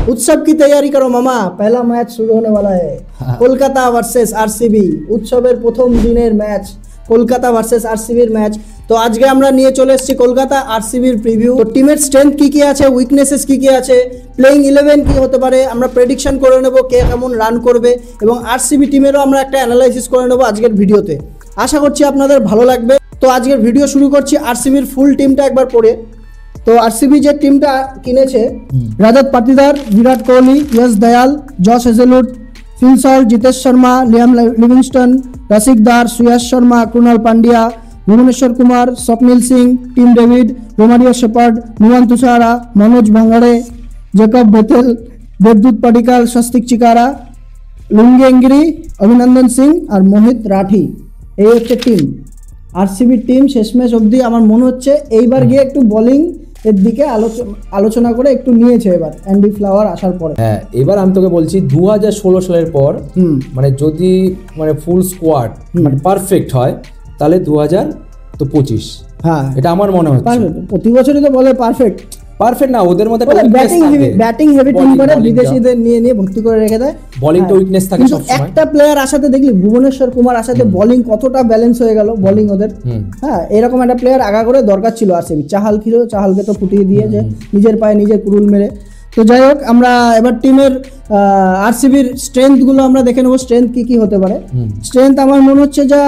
उत्सव की तैयारी करो मामा, पहला मैच शुरू होने वाला है। कोलकाता वर्सेस आरसीबी, उत्सवेर प्रथम दिनेर मैच कोलकाता ভার্সেস আরসিবির ম্যাচ। তো আজকে আমরা নিয়ে চলে এসেছি কলকাতা আরসিবির প্রিভিউ। তো টিমের স্ট্রেংথ কি আছে, উইকনেসেস কি আছে, প্লেইং 11 কি হতে পারে, আমরা প্রেডিকশন করে নেব কে কেমন রান করবে এবং আরসিবি টিমেরও আমরা একটা অ্যানালাইসিস করে নেব আজকের ভিডিওতে। আশা করছি আপনাদের ভালো লাগবে। তো আজকের ভিডিও শুরু করছি আরসিবির ফুল টিমটা একবার পড়ে। তো আরসিবি যে টিমটা কিনেছে, রাজত পাতিদার, বিরাট কোহলি, यश Dayal, Josh Hazlewood, Phil Salt, Jitesh Sharma, Liam Livingstone, রসিক দার, সুয়াস শর্মা, কুনাল পান্ডিয়া, ভুবনেশ্বর কুমার, স্বপ্নিল Singh, Tim David, Romario shepherd, Nuwan Thushara, Manoj ভাঙ্গাড়ে, Jacob Bethell, দেবদূত পাডিকাল, স্বস্তিক চিকারা, লুঙ্গেঙ্গিরি, অভিনন্দন সিং আর মোহিত রাঠি। এই হচ্ছে টিম, আরসিবির টিম। শেষ ম্যাচ অবধি আমার মনে হচ্ছে এইবার গিয়ে একটু বোলিং এর দিকে আলোচনা করে একটু নিয়েছে এবার অ্যান্ডি ফ্লাওয়ার আসার পরে। হ্যাঁ, এবার আমি তোকে বলছি 2016 সালের পর মানে যদি মানে ফুল স্কোয়াড মানে পারফেক্ট হয় তাহলে 2025। হ্যাঁ, এটা আমার মনে হচ্ছে। প্রতি বছরই তো বলে পারফেক্ট না, ওদের মধ্যে ব্যাটিং হেভি টিম করে বিদেশিদের নিয়ে ভর্তি করে রেখে দেয়, বোলিং তো উইকনেস থাকে সব সময়। একটা প্লেয়ার আসাতে দেখলি ভুবনেশ্বর কুমার আসাতে বোলিং কতটা ব্যালেন্স হয়ে গেল বোলিং ওদের। হ্যাঁ, এরকম একটা প্লেয়ার আগা করে দরকার ছিল আরসিবি। চাহালকে তো ফুটিয়ে দিয়েছে নিজের পায়ে নিজের কুরুল মেরে। তো যাই হোক, আমরা এবার টিমের আরসিবির স্ট্রেংথ গুলো আমরা দেখে নেবো, স্ট্রেংথ কি হতে পারে। স্ট্রেংথ আমার মনে হচ্ছে যা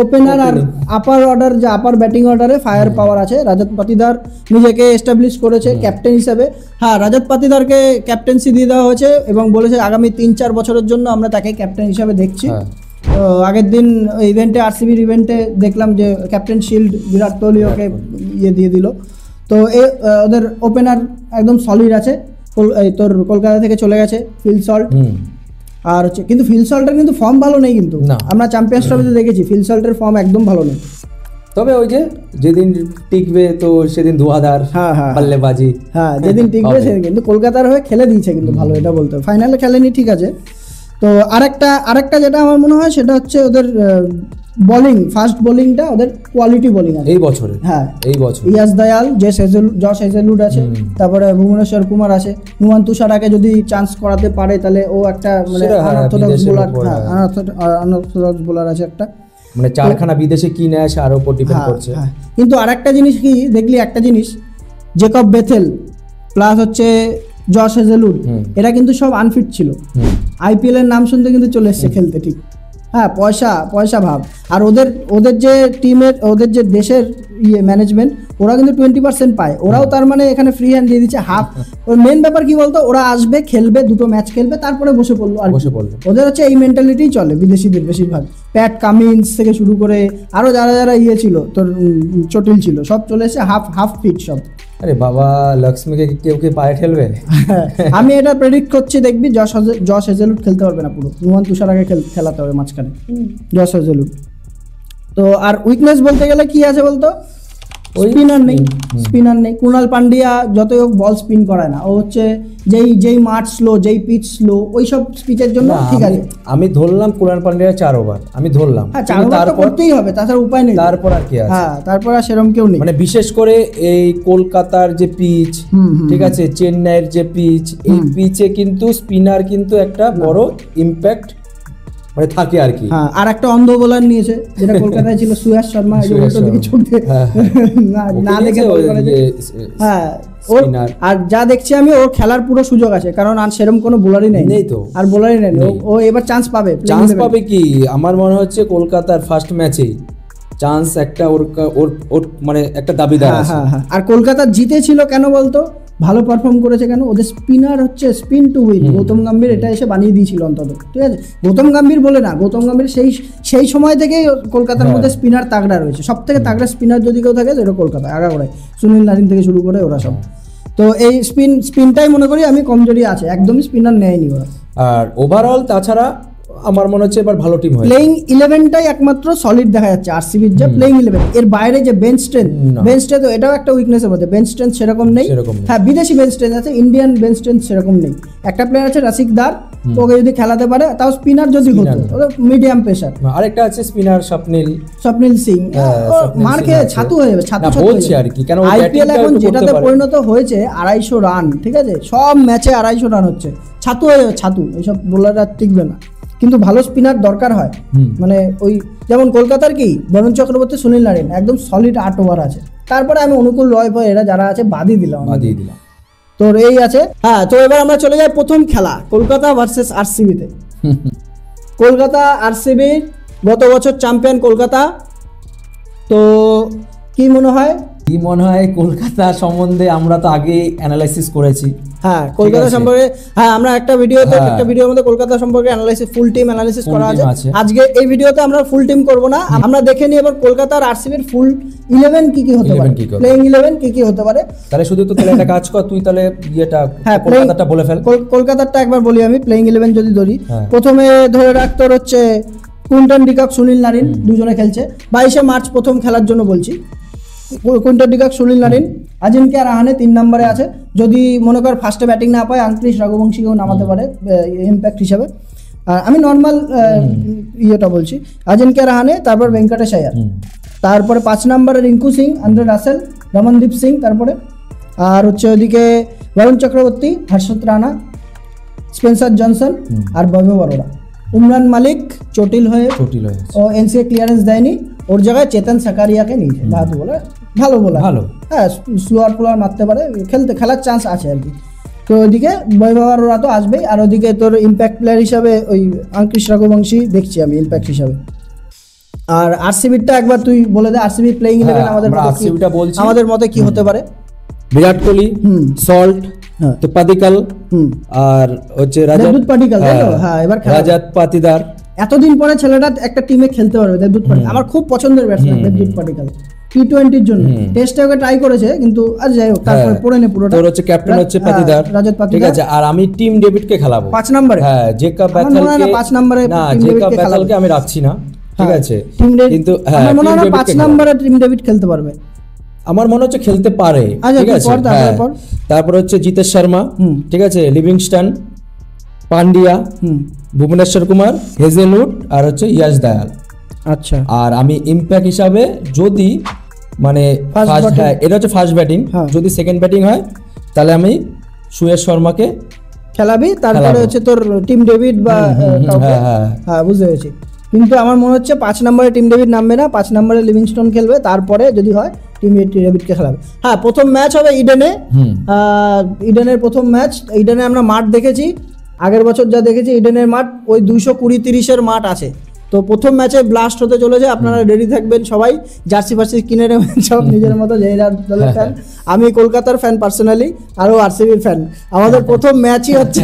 ওপেনার আর আপার অর্ডার, যে আপার ব্যাটিং অর্ডারে ফায়ার পাওয়ার আছে। রাজত পাতিদার নিজেকে এস্টাবলিশ করেছে ক্যাপ্টেন হিসেবে। হ্যাঁ, রাজত পাতিদারকে ক্যাপ্টেন্সি দিয়ে দেওয়া হয়েছে এবং বলেছে আগামী 3-4 বছরের জন্য আমরা তাকে ক্যাপ্টেন হিসেবে দেখছি। তো আগের দিন ইভেন্টে, আরসিবির ইভেন্টে দেখলাম যে ক্যাপ্টেন শিল্ড বিরাট কোহলি ওকে দিয়ে দিল। তো ওদের ওপেনার একদম সলিড আছে। তোর কলকাতা থেকে চলে গেছে ফিল সল্ট, আর হচ্ছে কিন্তু ফিল সল্টের কিন্তু ফর্ম ভালো নেই, কিন্তু আমরা চ্যাম্পিয়ন্স ট্রফিতে দেখেছি ফিল সল্টের ফর্ম একদম ভালো নেই। তবে ওই যে যেদিন টিকবে তো সেদিন 2000 বাল্লেবাজি, হ্যাঁ যেদিন টিকবে সেদিন। কিন্তু কলকাতার হয়ে খেলে দিয়েছে কিন্তু ভালো, এটা বলতে হবে। ফাইনালে খেলেনি ঠিক আছে। তো আরেকটা যেটা আমার মনে হয় সেটা হচ্ছে ওদের বোলিং, ফাস্ট বোলিংটা ওদের কোয়ালিটি বোলিং আছে এই বছরে। হ্যাঁ, এই বছর यश दयाल, জশ হেজেলউড আছে, তারপরে ভুবনেশ্বর কুমার আছে। নুয়ান তুষারাকে যদি চান্স করাতে পারে তাহলে ও একটা মানে আনঅর্থোডক্স বোলার আছে একটা, মানে চারখানা বিদেশে কি নেয় আর উপর ডিপেন্ড করছে। কিন্তু আরেকটা জিনিস কি দেখলি, একটা জিনিস জেকব বেথেল প্লাস হচ্ছে জশ হেজেলউড, এরা কিন্তু সব আনফিট ছিল। আইপিএল এর নাম শুনতে কিন্তু চলে এসছে খেলতে, ঠিক। হ্যাঁ, পয়সা ভাব। আর ওদের যে টিমের, ওদের যে দেশের ম্যানেজমেন্ট, ওরা কিন্তু 20% পায়। ওরাও তার মানে এখানে ফ্রি হ্যান্ড দিয়ে দিচ্ছে হাফ। ওর মেন ব্যাপার কি বলতো, ওরা আসবে, খেলবে, দুটো ম্যাচ খেলবে, তারপরে বসে পড়লো। ওদের হচ্ছে এই মেন্টালিটিই চলে বিদেশিদের বেশিরভাগ। প্যাট কামিন্স থেকে শুরু করে আরো যারা ছিল, তোর চটিল ছিল, সব চলে এসে হাফ ফিট সব। আরে বাবা, লক্ষ্মীকে কেউ পায়ে ঠেলবে। আমি এটা প্রেডিক্ট করছি, দেখবি জশ হেজেলউড খেলতে পারবে না পুরো, নুয়ান তুষারাকে খেলাতে হবে মাঝখানে জশ হেজেলউড। তো আর উইকনেস বলতে গেলে কি আছে বলতো, স্পিনার নেই। কুনাল পান্ডিয়া যতই হোক বল স্পিন করায় না। ও হচ্ছে যেই মাঠ স্লো, যেই পিচ স্লো, ওইসব পিচের জন্য ঠিক আছে। আমি ধরলাম কুনাল পান্ডিয়া 4 ওভার, আমি ধরলাম। হ্যাঁ, 4 ওভার তো করতেই হবে, তাছাড়া উপায় নেই। তারপর আর কি আছে? হ্যাঁ, তারপর আর সেরকম কেউ নেই। মানে বিশেষ করে এই কলকাতার যে পিচ, ঠিক আছে, চেন্নাইয়ের যে পিচ, এই পিচে কিন্তু স্পিনার কিন্তু একটা বড় ইম্প্যাক্ট মানে থাকে আর কি। হ্যাঁ, আর একটা অন্ধ বোলার নিয়েছে যেটা কলকাতায় ছিল, সুয়াস শর্মা। না দেখে হ্যাঁ, আর যা দেখছি আমি, ওর খেলার পুরো সুযোগ আছে, কারণ আর সেরকম কোনো বোলারই নেই তো, আর বোলারই নেই। ও এবার চান্স পাবে কি আমার মনে হচ্ছে কলকাতার ফার্স্ট ম্যাচেই চান্স একটা ওর মানে একটা দাবিদার আছে। আর কলকাতা জিতেছিল কেন বলতো, ভালো পারফর্ম করেছে কেন, ওদের স্পিনার হচ্ছে spin to win. Gautam Gambhir এটা এসে বানিয়ে দিয়েছিল অন্তত, ঠিক আছে। গৌতম গম্ভীর বলে না, গৌতম গম্ভীর সেই সময় থেকেই কলকাতার মধ্যে স্পিনার তাগড়া রয়েছে। সব থেকে তাগড়া স্পিনার যদি কেউ থাকে সেটা কলকাতায় আগাগোড়ায়, সুনীল নারিন থেকে শুরু করে ওরা সব। তো এই স্পিনটাই মনে করি আমি কমজোরি আছে, একদমই স্পিনার নেয়নি ওরা। আর ওভারঅল তাছাড়া আমার মনে হচ্ছে এবার ভালো টিম হয়। প্লেইং 11টাই একমাত্র সলিড দেখা যাচ্ছে আরসিবির, যে প্লেইং 11। এর বাইরে যে বেঞ্চ স্ট্রেন্থ, তো এটাও একটা উইকনেসের মধ্যে। বেঞ্চ স্ট্রেন্থ সেরকম নেই। হ্যাঁ, বিদেশি বেঞ্চ স্ট্রেন্থ আছে, ইন্ডিয়ান বেঞ্চ স্ট্রেন্থ সেরকম নেই। একটা প্লেয়ার আছে রসিক দার, ওকে যদি খেলাতে পারে, তাও স্পিনার যদি হতো, মিডিয়াম পেসার। আরেকটা আছে স্পিনার স্বপ্নিল সিং, মার খেয়ে ছাতু হয়ে যাবে, ছাতু বলছি আর কি, কেন আইপিএল এখন যেটাতে পরিণত হয়েছে 250 রান, ঠিক আছে, সব ম্যাচে 250 রান হচ্ছে, ছাতু হয়ে যাবে, ছাতু। এইসব বোলাররা টিকবে না, কিন্তু ভালো স্পিনার দরকার হয়। মানে ওই যেমন কলকাতার কি বরুণ চক্রবর্তী, সুনীল নারিন, একদম সলিড 8 ওভার আছে। তারপরে আমি অনুকূল রয় ফয় এরা যারা আছে বাদই দিলাম। তোর এই আছে। হ্যাঁ, তো এবার আমরা চলে যাই প্রথম খেলা, কলকাতা ভার্সেস আরসিবিতে। কলকাতা আরসিবি গত বছর চ্যাম্পিয়ন কলকাতা। তো কি মনে হয় কলকাতা সম্বন্ধে? আমরা তো আগে অ্যানালাইসিস করেছি। হ্যাঁ, কলকাতা সম্পর্কে, হ্যাঁ আমরা একটা ভিডিওর মধ্যে কলকাতা সম্পর্কে অ্যানালাইসিস, ফুল টিম অ্যানালাইসিস করা আছে। আজকে এই ভিডিওতে আমরা ফুল টিম করব না, আমরা দেখে নিই এবার কলকাতার আরসিবির ফুল 11 কি হতে পারে, প্লেইং 11 কি হতে পারে। তাহলে শুধু তো তাহলে একটা কাজ কর, তুই তাহলে কলকাতাটা বলে ফেল। কলকাতারটা একবার বলি আমি, প্লেইং 11 যদি ধরি, প্রথমে ধরে রাখ তোর হচ্ছে কুইন্টন ডিকক, সুনীল নারিন, দুজনে খেলছে। 22শে মার্চ প্রথম খেলার জন্য বলছি। Quinton de Kock, Sunil Narine, Ajinkya Rahane 3 নম্বরে আছে। যদি মনে কর ফার্স্টে ব্যাটিং না পায়, আঙ্ক্রিশ রঘুবংশীকেও নামাতে পারে ইম্প্যাক্ট হিসাবে। আমি নর্মাল ইয়েটা বলছি, আজিঙ্ক্য রাহানে, তারপর ভেঙ্কটেশ আয়ার, তারপরে 5 নম্বরে রিঙ্কু সিং, আন্দ্রে রাসেল, রমনদীপ সিং, তারপরে আর হচ্ছে ওইদিকে বরুণ চক্রবর্তী, হর্ষদ রানা, স্পেন্সার জনসন আর বৈভব অরোরা। উমরান মালিক চটিল হয়ে ও এনসিএ ক্লিয়ারেন্স দেয়নি, ওর জায়গায় চেতন সাকারিয়াকে নিয়েছে। ভালো বলার, হ্যাঁ, স্লোয়ার ফ্লোয়ার মারতে পারে, খেলার চান্স আছে আর কি। তো ওইদিকে বৈভব অরোরা তো আসবেই, আর ওইদিকে তোর ইম্প্যাক্ট প্লেয়ার হিসাবে ওই আঙ্কিশ রঘুবংশী দেখছি আমি ইম্প্যাক্ট হিসাবে। আর আরসিবিটা একবার তুই বলে দে, আরসিবি প্লেইং 11 আমাদের মতে কি হতে পারে? বিরাট কোহলি, সল্ট, পাতিকাল, আর হচ্ছে দেবদূত পাটিকাল, তাই তো? হ্যাঁ, এবার রাজাত পাতিদার। এতদিন পরে ছেলেটা একটা টিমে খেলতে পারবে, দেবদূত পাটিকাল আমার খুব পছন্দের ব্যাটসম্যান। দেবদূত পাটিকাল টি20-র জন্য টেস্টে ওকে ট্রাই করেছে, কিন্তু আজ যাই হোক, তারপরে পড়ে নে পুরোটা। তোর হচ্ছে ক্যাপ্টেন হচ্ছে পাতিদার, রাজাত পাতিদার, ঠিক আছে। আর আমি টিম ডেভিডকে খেলাবো 5 নম্বরে। হ্যাঁ, জেকব ব্যাথেলকে 5 নম্বরে, না, জেকব ব্যাথেলকে আমি রাখছি না, ঠিক আছে, কিন্তু হ্যাঁ, আমার মনে হয় 5 নম্বরে টিম ডেভিড খেলতে পারবে, আমার মনে হচ্ছে খেলতে পারে, ঠিক আছে। তারপর হচ্ছে জিতেশ শর্মা, ঠিক আছে, লিভিংস্টন, পান্ডিয়া, ভুবনেশ্বর কুমার, হেজেলউড, আর হচ্ছে ইয়াশ দয়াল। আচ্ছা, আর আমি ইম্প্যাক্ট হিসাবে যদি মানে এটা হচ্ছে ফার্স্ট ব্যাটিং, যদি সেকেন্ড ব্যাটিং হয় তাহলে আমি সুয়েশ শর্মাকে খেলাবি, তারপরে হচ্ছে তোর টিম ডেভিড বা হ্যাঁ বুঝতে পেরেছি। কিন্তু আমার মনে হচ্ছে 5 নম্বরে টিম ডেভিড নামবে না, 5 নম্বরে লিভিংস্টন খেলবে, তারপরে যদি হয় টিম ডেভিডকে খেলাবে। হ্যাঁ, প্রথম ম্যাচ হবে ইডেনে, ইডেনের প্রথম ম্যাচ। ইডেনে আমরা মাঠ দেখেছি, আগের বছর যা দেখেছি ইডেনের মাঠ ওই 220-30-এর মাঠ আছে। তো প্রথম ম্যাচে ব্লাস্ট হতে চলেছে, আপনারা রেডি থাকবেন সবাই, জার্সি ফার্সি কিনে নেবেন সব নিজের মতো, যে দলের ফ্যান। আমি কলকাতার ফ্যান পার্সোনালি, আরও আরসিবির ফ্যান। আমাদের প্রথম ম্যাচই হচ্ছে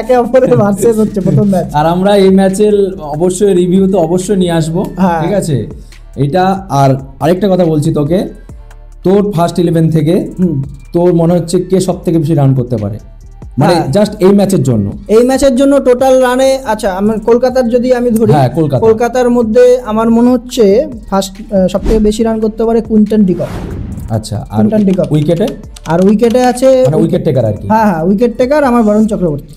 একে অপরের ভার্সেস হচ্ছে প্রথম ম্যাচ, আর আমরা এই ম্যাচের অবশ্যই রিভিউ তো অবশ্যই নিয়ে আসবো, ঠিক আছে। এটা আর আরেকটা কথা বলছি তোকে, তোর ফার্স্ট 11 থেকে তোর মনে হচ্ছে কে সব থেকে বেশি রান করতে পারে, মানে জাস্ট এই ম্যাচের জন্য টোটাল রানে? আচ্ছা, আমার কলকাতার যদি আমি ধরি, কলকাতার মধ্যে আমার মনে হচ্ছে ফার্স্ট সব থেকে বেশি রান করতে পারে কুইন্টন ডিকক। আচ্ছা, আর উইকেটে আছে উইকেট টেকার আর কি। হ্যাঁ, উইকেট টেকার আমার বরুণ চক্রবর্তী।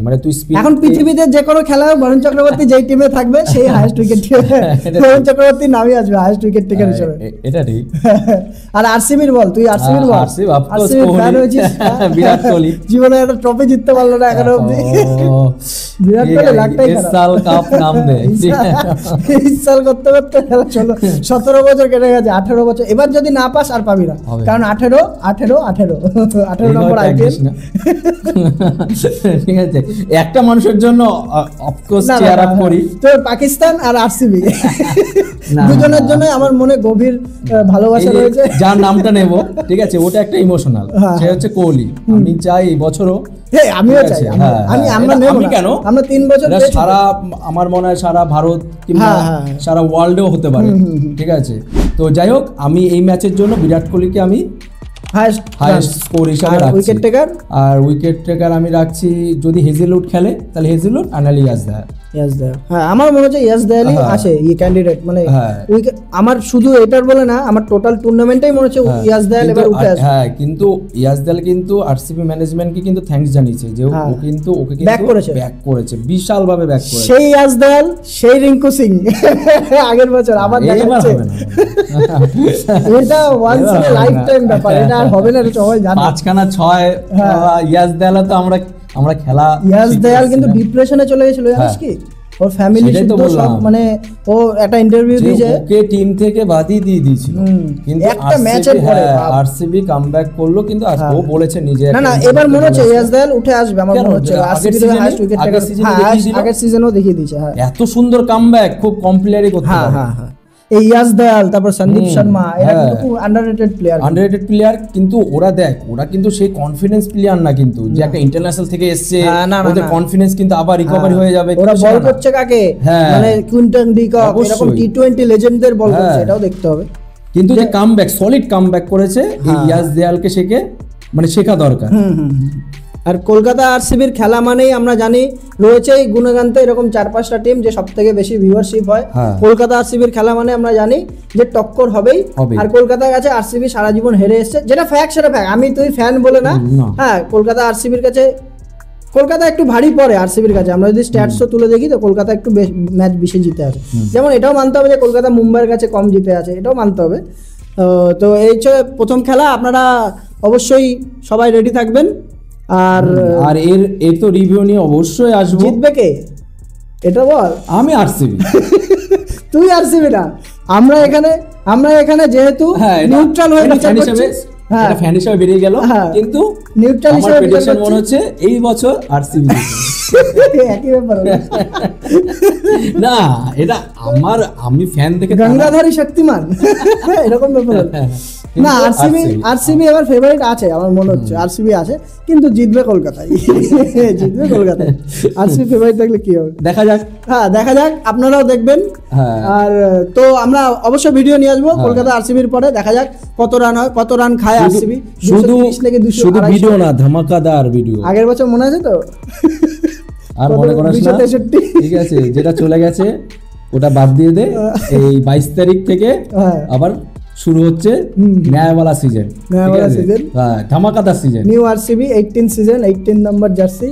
মানে তুই এখন পৃথিবীতে যে কোনো খেলায় বরুণ চক্রবর্তী যেই টিমে থাকবে সেই হাইয়েস্ট উইকেট বরুণ চক্রবর্তী নামই আসবে হাইয়েস্ট উইকেট টেকার হিসেবে, এটা ঠিক। আর আরসিবির বল, তুই আরসিবির বল, আরসিবির ফ্যান হয়েছিস। বিরাট কোহলি জীবনে একটা ট্রফি জিততে পারলো না এখনো অবধি। বিরাট কোহলি লাগতেই সাল কাপ নাম দে, সাল করতে করতে চলো 17 বছর কেটে গেছে, 18 বছর। এবার যদি না পাস আর পাবি না, কারণ 18 নম্বর আইপিএল, ঠিক আছে। একটা মানুষের জন্য অফকোর্স চেয়ার আপ করি, তো পাকিস্তান আর আরসিবি দুজনের জন্য আমার মনে গভীর ভালোবাসা রয়েছে। যার নামটা নেব, ঠিক আছে, ওটা একটা ইমোশনাল, সে হচ্ছে কোহলি। আমি চাই এই বছরও, আমিও চাই, আমি কেন, আমরা 3 বছর সারা, আমার মনে হয় সারা ভারত কিংবা সারা ওয়ার্ল্ডেও হতে পারে, ঠিক আছে। তো যাই হোক, আমি এই ম্যাচের জন্য বিরাট কোহলিকে আমি হাইয়েস্ট স্কোর হিসাবে রাখছি। উইকেট টেকার আমি রাখছি, যদি হেজেলউড খেলে তাহলে হেজেলউড, আর নাহলে ইয়াশ দয়াল। ইয়াস দেয়াল, হ্যাঁ আমার মনে হচ্ছে ইয়াস দেয়ালই আছে এই ক্যান্ডিডেট, মানে আমার শুধু এটার বলে না, আমার টোটাল টুর্নামেন্টেই মনে হচ্ছে ইয়াস দেয়াল এবার উঠে আসবে। হ্যাঁ কিন্তু ইয়াস দেয়াল কিন্তু আরসিবি ম্যানেজমেন্টকে কিন্তু থ্যাঙ্কস জানিয়েছে যে ও কিন্তু ওকে কিন্তু ব্যাক করেছে, বিশাল ভাবে ব্যাক করেছে। সেই ইয়াস দেয়াল, সেই রিঙ্কু সিং আগের বছর আবার দেখাচ্ছে। এটা once in a lifetime ব্যাপার, এটা আর হবে না, এটা সবাই জানে। 5খানা 6 ইয়াস দেয়াল তো আমরা খেলা। ইয়াস দেয়াল কিন্তু ডিপ্রেশনে চলে গেছিল, জানিস কি? ওর ফ্যামিলি শুদ্ধ সব, মানে ও একটা ইন্টারভিউ দিয়েছে, ওকে টিম থেকে বাদই দিয়ে দিয়েছিল, কিন্তু একটা ম্যাচের পরে আরসিবি কামব্যাক করলো, কিন্তু ও বলেছে নিজে না এবার মনে হচ্ছে ইয়াস দেয়াল উঠে আসবে, আমার মনে হচ্ছে আরসিবি এর হাইয়েস্ট উইকেট টেকার আগের সিজনও দেখিয়ে দিয়েছে। হ্যাঁ এত সুন্দর কামব্যাক, খুব কমপ্লিটলি করতে পারে। হ্যাঁ এই ইয়াস দেয়াল, তারপর সন্দীপ শর্মা, এরা কিন্তু আন্ডাররেটেড প্লেয়ার, কিন্তু ওরা কিন্তু সেই কনফিডেন্স প্লেয়ার না, কিন্তু যে একটা ইন্টারন্যাশনাল থেকে এসেছে, ওদের কনফিডেন্স কিন্তু আবার রিকভারি হয়ে যাবে। ওরা বল করছে কাকে, মানে কুইন্টন ডি কক, এরকম টি20 লেজেন্ডদের বল করছে, এটাও দেখতে হবে। কিন্তু যে কামব্যাক, সলিড কামব্যাক করেছে, এই ইয়াস দেয়ালকে শেখা দরকার। আর কলকাতা আরসিবির খেলা মানেই আমরা জানি রয়েছে গুণগান্তে এরকম 4-5টা টিম যে সব থেকে বেশি ভিউয়ারশিপ হয়। কলকাতা আরসিবির খেলা মানে আমরা জানি যে টক্কর হবেই, আর কলকাতার কাছে আরসিবি সারা জীবন হেরে এসেছে, যেটা ফ্যাক্ট সেটা ফ্যাক্ট, আমি তুই ফ্যান বলে না। হ্যাঁ কলকাতা আরসিবির কাছে, কলকাতা একটু ভারী পড়ে আরসিবির কাছে, আমরা যদি স্ট্যাটসও তুলে দেখি তো কলকাতা একটু ম্যাচ বেশি জিতে আছে। যেমন এটাও মানতে হবে যে কলকাতা মুম্বাইয়ের কাছে কম জিতে আছে, এটাও মানতে হবে। তো এই হচ্ছে প্রথম খেলা, আপনারা অবশ্যই সবাই রেডি থাকবেন। আর এর তো রিভিউ নিয়ে অবশ্যই আসবো। জিতবে কে এটা বল? আমি আরসিবি। তুই আরসিবি না, আমরা এখানে যেহেতু নিউট্রাল হয়ে বিচার করছি, এটা ফ্যান হিসেবে বেরিয়ে গেল, কিন্তু নিউট্রাল হিসেবে প্রেডিকশন মনে হচ্ছে এই বছর আরসিবি। একই ব্যাপার না, এটা আমি ফ্যান থেকে গঙ্গাধারী শক্তিমান এরকম ব্যাপার না। আরসিবি এবার ফেভারিট আছে, আমার মনে হচ্ছে আরসিবি আছে, কিন্তু জিতবে কলকাতায়, জিতবে কলকাতায়। আরসিবি ফেভারিট থাকলে কি হবে দেখা যাক। হ্যাঁ দেখা যাক, আপনারাও দেখবেন। আর তো আমরা অবশ্যই ভিডিও নিয়ে আসবো কলকাতা আরসিবির পরে, দেখা যাক কত রান হয়, কত রান খায় আরসিবি। শুধু ভিডিও না, ধামাকাদার ভিডিও। আগের বছর মনে আছে তো? আর মনে করিস না, ঠিক আছে, যেটা চলে গেছে ওটা বাদ দিয়ে দে। এই 22 তারিখ থেকে আবার শুরু হচ্ছে ন্যায়ওয়ালা সিজন, ধামাকাদার season, new RCB 18 season, 18 number jersey.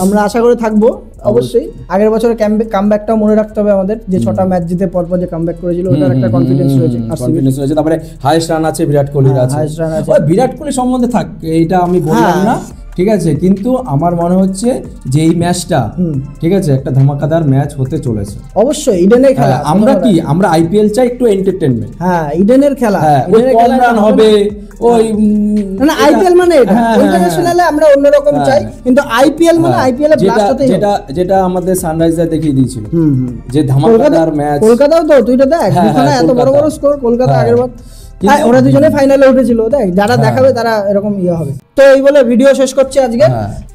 আমরা আশা করে থাকবো অবশ্যই। আগের বছর কামব্যাকটাও মনে রাখতে হবে আমাদের, যে 6টা ম্যাচ জিতে পরপর যে কামব্যাক করেছিল, ওটার একটা কনফিডেন্স রয়েছে। তারপরে হাইয়েস্ট রান আছে বিরাট কোহলির আছে। বিরাট কোহলি সম্বন্ধে থাক, এটা আমি বললাম না, ঠিক আছে, কিন্তু আমার মনে হচ্ছে যে এই ম্যাচটা, ঠিক আছে, একটা ধামাকাদার ম্যাচ হতে চলেছে। অবশ্যই ইডেনের খেলা, আমরা আইপিএল চাই একটু এন্টারটেইনমেন্ট। হ্যাঁ ইডেনের খেলা, কম রান হবে, ওই না আইপিএল মানে এটা ইন্টারন্যাশনালে আমরা অন্যরকম চাই, কিন্তু আইপিএল মানে আইপিএল এ ব্লাস্ট হতেই হবে। যেটা আমাদের সানরাইজার দেখিয়ে দিয়েছিল, যে ধামাকাদার ম্যাচ। কলকাতাও তো তুইটা দেখ, দুখানা এত বড় বড় স্কোর কলকাতা আগের বার, ওরা দুজনে ফাইনালে উঠেছিল, দেখ যারা দেখাবে তারা এরকম হবে। তো এই বলে ভিডিও শেষ করছি আজকে।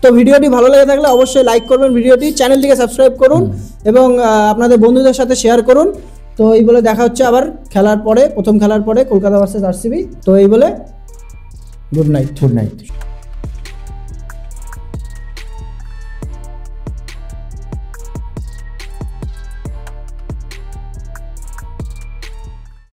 তো ভিডিওটি ভালো লেগে থাকলে অবশ্যই লাইক করবেন ভিডিওটি, চ্যানেলটিকে সাবস্ক্রাইব করুন এবং আপনাদের বন্ধুদের সাথে শেয়ার করুন। তো এই বলে দেখা হচ্ছে আবার খেলার পরে, প্রথম খেলার পরে কলকাতা ভার্সেস আরসিবি। তো এই বলে গুড নাইট।